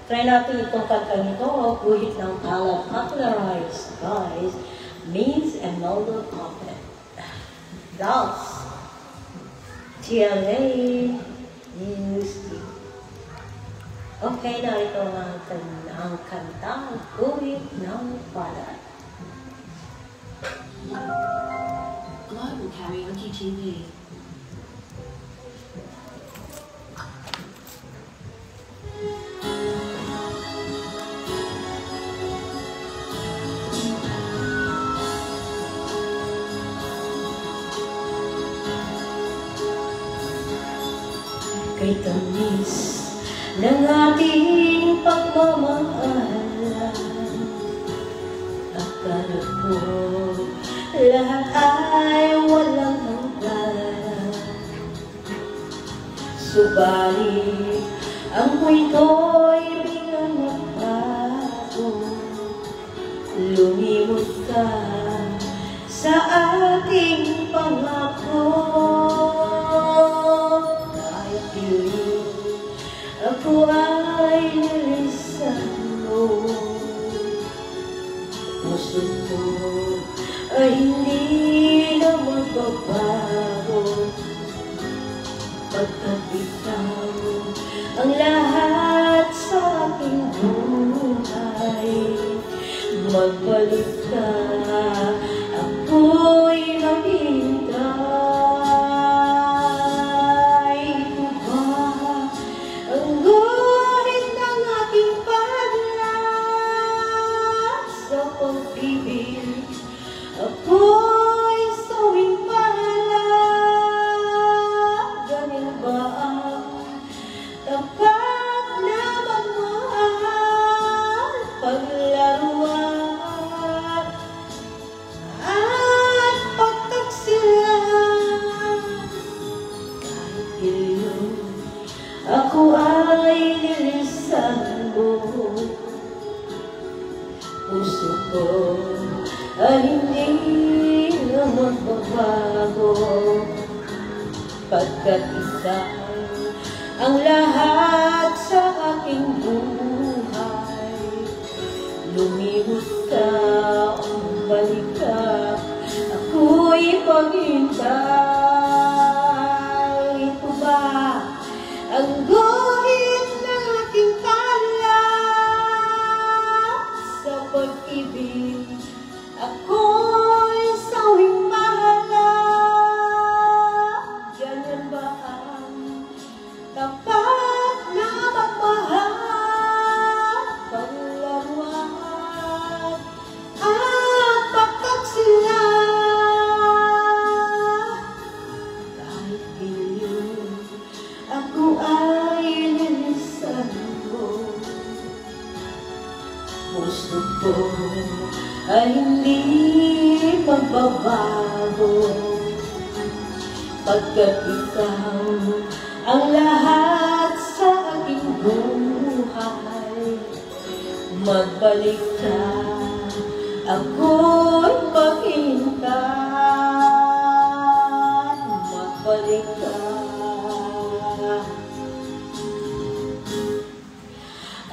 Try natin itong kantang ito. Guhit ng alat, popularized, guys, means a noble puppet. Thus, TLA used to. Okay, narito ang kantang Guhit ng Alat. Global Karaoke TV. Kay tamis ng ating pagmamahalan, akala ko lahat ay walang hanggan. Subalit ang kwento'y biglang nagbago, lumimot ka sa ating pangako. Ako ay nilisan mo, puso ko ay hindi na magbabago, pagkat ikaw ang lahat sa aking buhay. Magbalik ka, ako'y maghihintay. Ako'y sawing palad, ganyan ba ang tapat na magmahal, paglaruan at pagtaksilan? Kahit ngayon ako ay nilisan mo, puso ko ay hindi na magbabago, pagkat ikaw ang lahat sa aking buhay. Lumibot ka, balik ka, ako'y maghintay. Ito ba ang guhit ng aking kalat sa pag-ibig? Ako'y sawing mahalap, ganyan ba ang tapat na magmahal, paglaruan at pagtaksilan? Kahit ngayon ako ay nilisan mo, puso ko ay hindi magbabago, pagkat ikaw ang lahat sa aking buhay. Magbalik ka, ako'y maghihintay. Magbalik ka,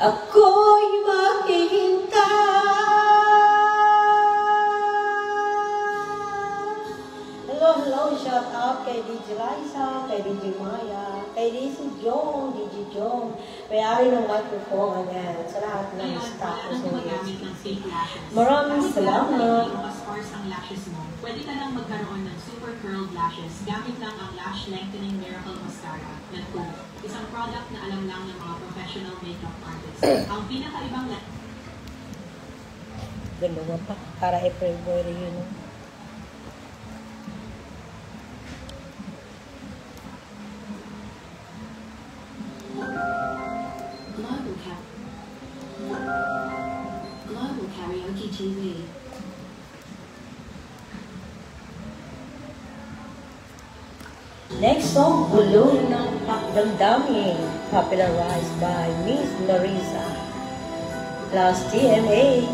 ako'y maghihintay. Hello, shout out kay DJ Liza, kay DJ Maya, kay DJ Jong, DJ Jong, may-ari ng microphone, ayan, sa lahat ng staff. Maraming salamat. Mas ang lashes mo, pwede ka lang magkaroon ng super curled lashes gamit lang ang Lash Lengthening Miracle Mascara na Cool, isang product na alam lang ng mga professional makeup artists. Ang pinakaibang Dalawa pa, para i-February yun. Global Karaoke TV. Next song, Bulong ng Damdamin, popularized by Miss Marisa. Plus TMA,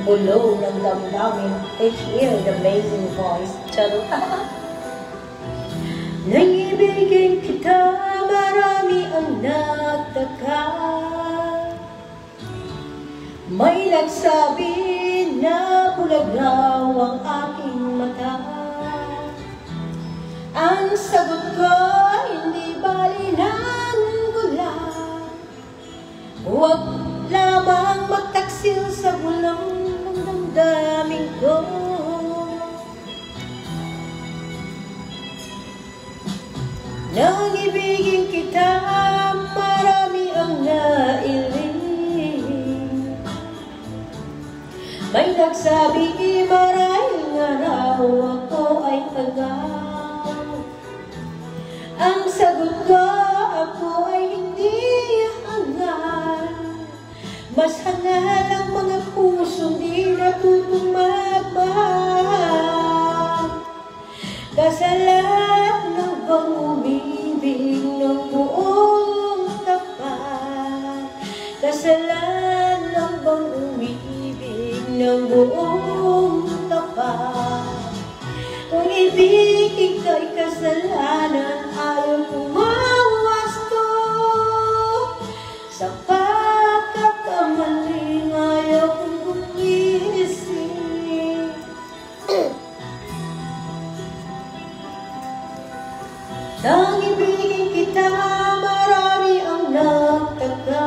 Bulong ng Damdamin, hear the amazing voice. Charot. Nangibigin kita, marami ang nagtaka. May nagsabi na bulag raw ang aking mata. Ang sagot ko, hindi bali ng gula. Huwag lamang magtaksil sa bulong ng damdamin ko. Nang ibigin kita, marami ang nailing. May nagsabi, marahil araw ako ay hanggang. Ang sagot ko, ako ay hindi hanggang. Mas hangal ang mga pusong di natutong magmahal. Kasalanan bang umibig ng buong tapat? Kasalanan bang umibig ng buong tapat? Kung ibig ika'y kasalanan, ayaw kumawasto. Sa pagkakamaling ayaw kong gumising. Nang ibigin kita, marami ang nagtaka.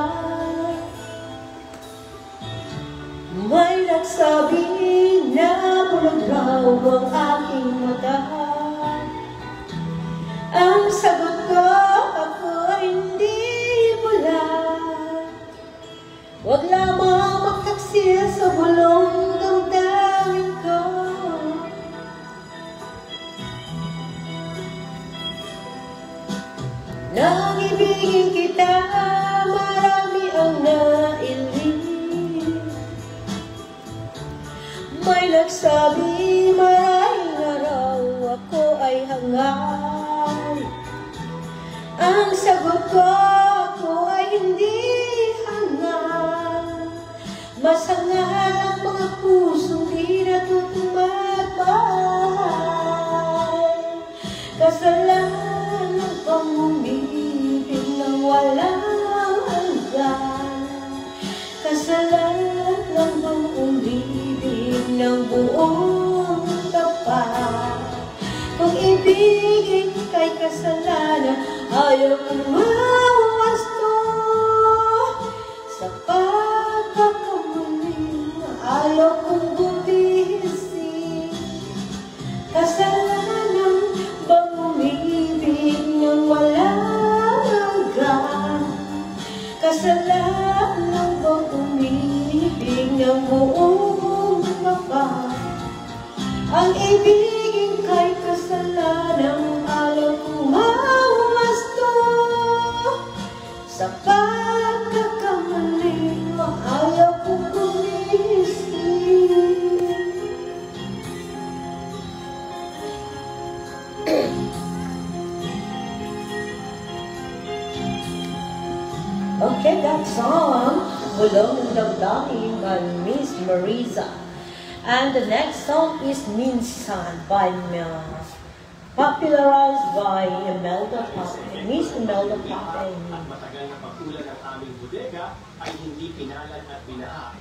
May nagsabi na bulag raw ang aking mata. Ang sagot ko, ako ay hindi bulag. Huwag lamang magtaksil sa bulong damdamin ko. Nang ibigin kita, marami ang nailing. May nagsabi, marahil araw ako ay hangal. Ang sagot ko, ako ay hindi hangal. Mas hangal ang mga pusong di natutong magmahal. Kasalanan bang umibig ng walang hanggan? Kasalanan bang umibig ng buong tapat? Kung ibigin kay kasalanan, ayaw kong mawasto. Sa pagkakamaling, ayaw kong gumising. Kasalanan bang umibig ng walang hanggan? Kasalanan bang umibig ng buong tapat? Ang ibigin kay kasalanan, ayaw kong mawasto. Sa pagkakamaling, ayaw kong gumising. Okay, that song, Bulong ng Damdamin by Miss Marisa. And the next song is Minsan by popularized by Imelda Papin, Miss Imelda Papin. At matagal na pagkulan ng aming bodega ay hindi pinalan at binaha.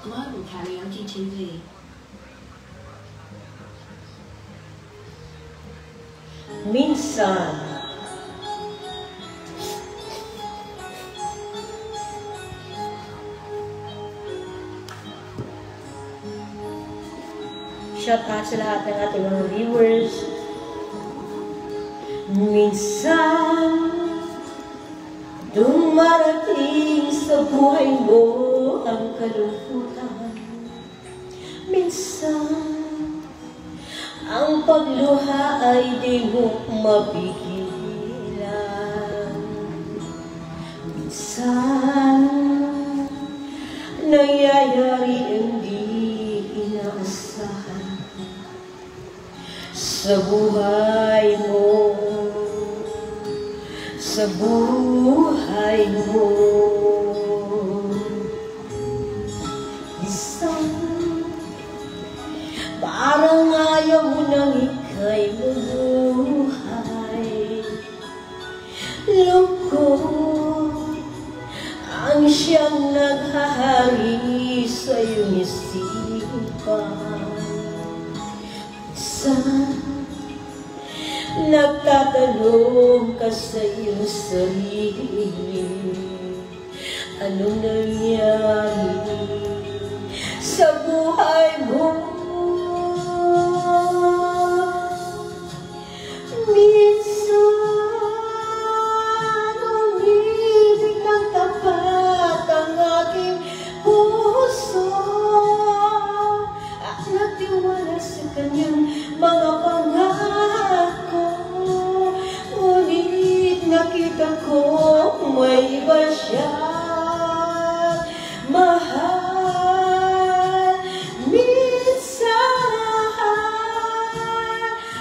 Global Karaoke TV. Minsan. Shout out sa lahat ng ating mga viewers. Minsan, dumarating sa buhay mo ang kalungkutan. Minsan, ang pagluha ay di mo mapigilan. Minsan, nangyayari hindi inaasahan sa buhay mo, sa buhay mo. Isang parang ayaw mo nang ika'y mabuhay. Lungkot ang siyang naghahari sa iyong isipan. Minsan, nagtatanong ka sa iyong sarili, anong nangyari sa buhay mo? Minsan, umibig ng tapat ang aking puso at natiwala sa kanyang mga pangako. Ngunit nakita ko may iba siya mahal. Minsan,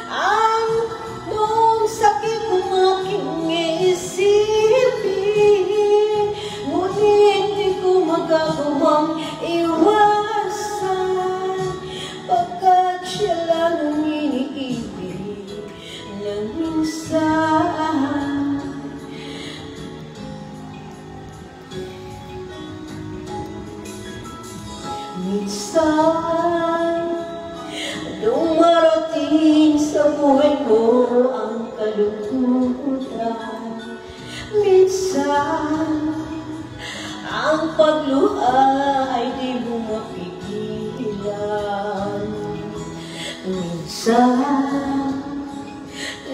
ang noong sakit ng aking isipin, ngunit di ko magagawang iwasan, pagkat siya lang ang iniibig ng minsan. Minsan, dumarating sa buhay ko ang kalungkutan. Minsan, ang pagluha ay di mo mapigilan. Minsan,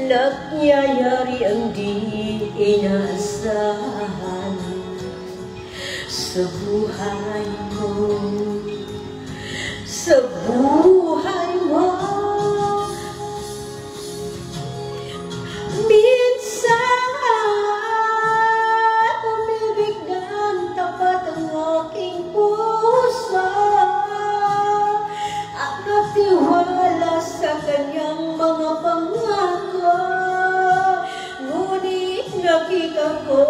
nangyayari ang di inaasahan sa buhay mo. Sa buhay mo, minsan umibig ng tapat ang aking puso at natiwala sa kanyang mga pangako. Ngunit nakita ko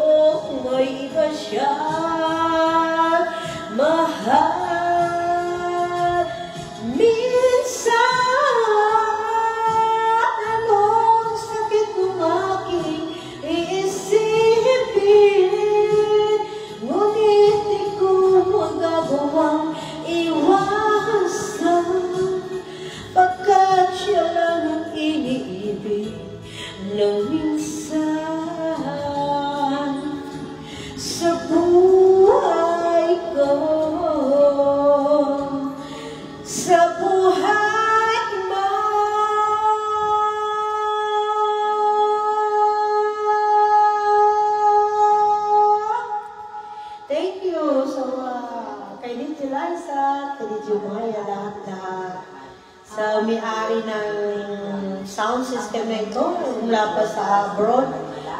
may iba siya mahal. Nang minsan sa buhay ko, sa buhay mo, thank you so kay Dito Liza, kay Dito Maya, lahat sa may-ari ng sound system na ito, mula pa sa abroad,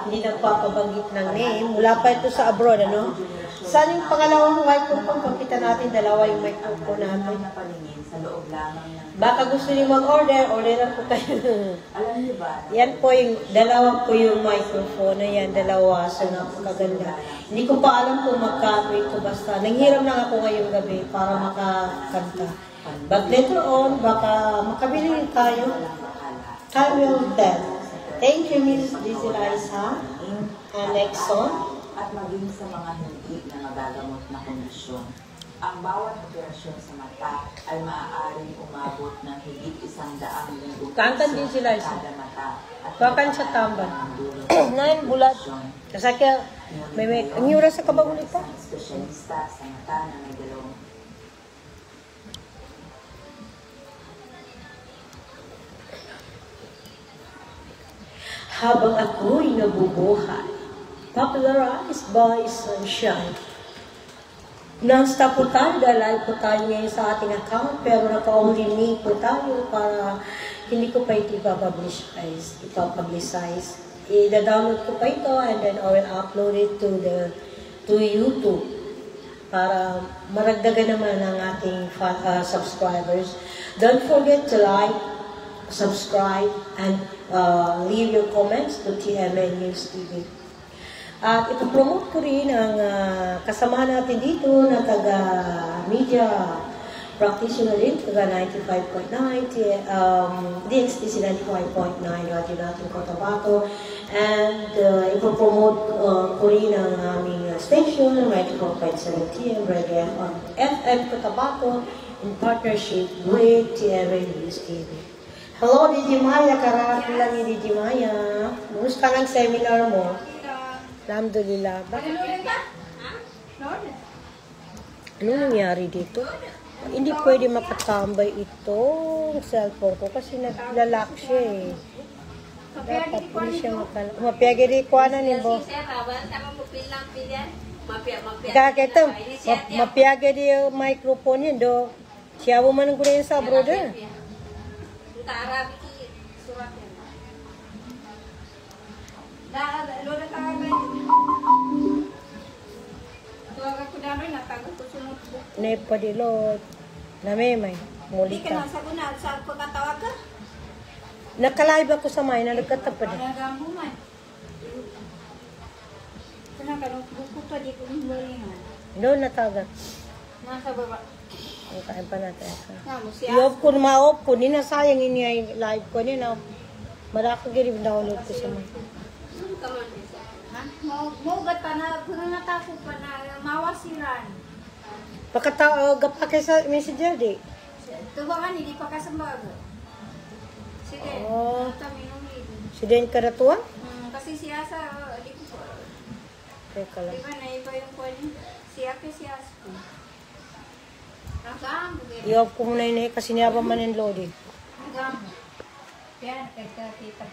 hindi nagpapabanggit ng name, mula pa ito sa abroad, ano? Saan yung pangalawang microphone? Pagkita natin, dalawa yung microphone natin. Baka gusto niyo mag-order, orderan po kayo. Alam niyo ba? Yan po yung, dalawa po yung microphone na yan, dalawa, so napakaganda. Hindi ko pa alam kung magkano ito, basta nanghiram lang ako ngayong gabi para makakanta. But later on, baka makabili tayo. Time will tell. Thank you, Ms. Dizzy Liza. And next song. At maging sa mga hindi na magagamot na kondisyon. Ang bawat operasyon sa mata ay maaaring umabot ng higit 100 linggo. Kantan din sila isa. Kada mata. Bakan sa tamban. Nain bulat. Kasakya, may ang yura sa kabagulit pa. Espesyalista sa mata na may dalawang Habang ako'y nabubuhay, popularized by sunshine. Non-stop po tayo, dahil po tayo ngayon sa ating account, pero naka-only me po tayo para hindi ko pa ito ipapublicize. I-download ko pa ito and then I will upload it to YouTube para maragdagan naman ang ating subscribers. Don't forget to like, subscribe, and leave your comments to TMN News TV. At ipopromote ko rin ang kasama natin dito na taga-media practitioner rin, taga 95.9, DXTC 95.9, Radio natin Cotabato, And ipopromote ko rin ang aming station, Right Corporate 7 Radio on FM Cotabato in partnership with TRA News TV. Hello, Didi Maya. Karating lang ni Didi Maya. Kumusta ng seminar mo? Alhamdulillah. Bakit? Anong nangyari dito? Hindi pwede makatambay itong cellphone ko kasi naglalak siya eh. Dapat hindi siya makalak. Mapiyagi di ko ano ni Bo. Kakita, mapiyagi di yung microphone yun do. Siya mo man ang gulay sa brother. Nepa di lot. Namemay. Muli Hindi ka ka. nang sagunat sa pagkatawag ka? Nakalive ako sa may nalagkatapad. Nagagambo man. Kanang kanong buko to, di ko himulingan. Doon natagat. Nasa baba. Ang kain pa natin. Nga mo siya. I-off ko, ma-off ko. Ni nasayang ini ay live ko niya na. Malaki girib download ko sa mga. Ha? Maugat pa na, kung natako pa na, mawasiran. Gapake sa messenger di. Tubangan, hindi pa kasambag. Sige, Oh. kami nung Si Den Karatuan? kasi siya sa, di ko pa. Teka lang. Diba na iba yung kwan, siya ke siya sa. Nagambo. I-off ko muna yun eh kasi niya pa man yung loading. Nagambo. Kaya, kita.